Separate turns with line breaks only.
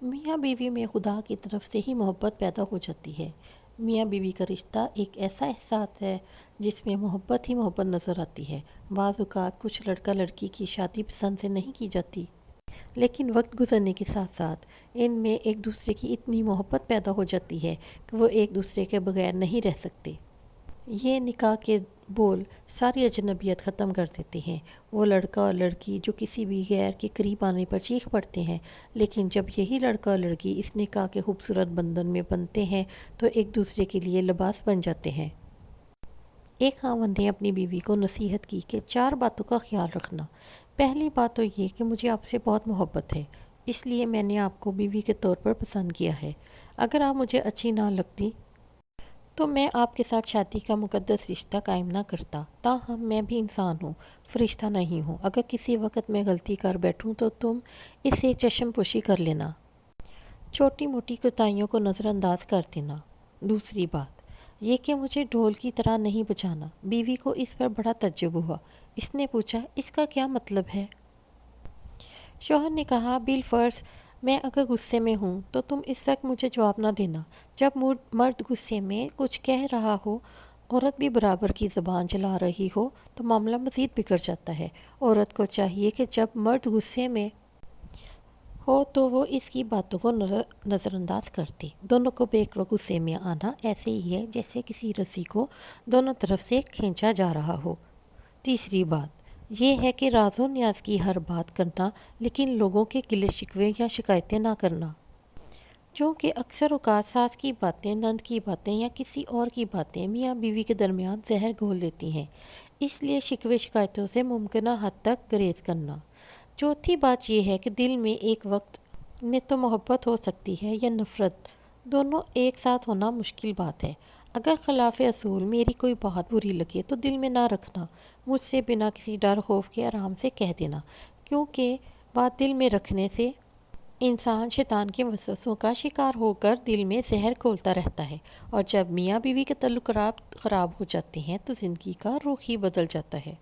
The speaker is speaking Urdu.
میاں بیوی میں خدا کی طرف سے ہی محبت پیدا ہو جاتی ہے۔ میاں بیوی کا رشتہ ایک ایسا احساس ہے جس میں محبت ہی محبت نظر آتی ہے۔ بعض اوقات کچھ لڑکا لڑکی کی شادی پسند سے نہیں کی جاتی، لیکن وقت گزرنے کے ساتھ ساتھ ان میں ایک دوسرے کی اتنی محبت پیدا ہو جاتی ہے کہ وہ ایک دوسرے کے بغیر نہیں رہ سکتے۔ یہ نکاح کے بول ساری اجنبیت ختم کر دیتے ہیں۔ وہ لڑکا اور لڑکی جو کسی بھی غیر کے قریب آنے پر چیخ پڑتے ہیں، لیکن جب یہی لڑکا اور لڑکی اس نکاح کے خوبصورت بندھن میں بندھتے ہیں تو ایک دوسرے کے لیے لباس بن جاتے ہیں۔ ایک خاوند نے اپنی بیوی کو نصیحت کی کہ 4 باتوں کا خیال رکھنا۔ پہلی بات تو یہ کہ مجھے آپ سے بہت محبت ہے، اس لیے میں نے آپ کو بیوی کے طور پر پسند کیا ہے۔ اگر آپ مجھے اچھی نہ لگتی تو میں آپ کے ساتھ شادی کا مقدس رشتہ قائم نہ کرتا۔ تاہم میں بھی انسان ہوں، فرشتہ نہیں ہوں۔ اگر کسی وقت میں غلطی کر بیٹھوں تو تم اسے چشم پوشی کر لینا، چھوٹی موٹی کوتاہیوں کو نظر انداز کر دینا۔ دوسری بات یہ کہ مجھے ڈھول کی طرح نہیں بجانا۔ بیوی کو اس پر بڑا تعجب ہوا۔ اس نے پوچھا، اس کا کیا مطلب ہے؟ شوہر نے کہا، بالفرض میں اگر غصے میں ہوں تو تم اس وقت مجھے جواب نہ دینا۔ جب مرد غصے میں کچھ کہہ رہا ہو، عورت بھی برابر کی زبان چلا رہی ہو تو معاملہ مزید بگڑ جاتا ہے۔ عورت کو چاہیے کہ جب مرد غصے میں ہو تو وہ اس کی باتوں کو نظر انداز کر دے۔ دونوں کو بیک وقت غصے میں آنا ایسے ہی ہے جیسے کسی رسی کو دونوں طرف سے کھینچا جا رہا ہو۔ تیسری بات یہ ہے کہ راز و نیاز کی ہر بات کرنا، لیکن لوگوں کے گلے شکوے یا شکایتیں نہ کرنا۔ چونکہ اکثر اوقات ساس کی باتیں، نند کی باتیں یا کسی اور کی باتیں میاں بیوی کے درمیان زہر گھول دیتی ہیں، اس لیے شکوے شکایتوں سے ممکنہ حد تک گریز کرنا۔ چوتھی بات یہ ہے کہ دل میں ایک وقت میں تو محبت ہو سکتی ہے یا نفرت، دونوں ایک ساتھ ہونا مشکل بات ہے۔ اگر خلاف اصول میری کوئی بات بری لگے تو دل میں نہ رکھنا، مجھ سے بنا کسی ڈر خوف کے آرام سے کہہ دینا، کیونکہ بات دل میں رکھنے سے انسان شیطان کے وسوسوں کا شکار ہو کر دل میں زہر گھولتا رہتا ہے، اور جب میاں بیوی کے تعلقات خراب ہو جاتے ہیں تو زندگی کا رخ ہی بدل جاتا ہے۔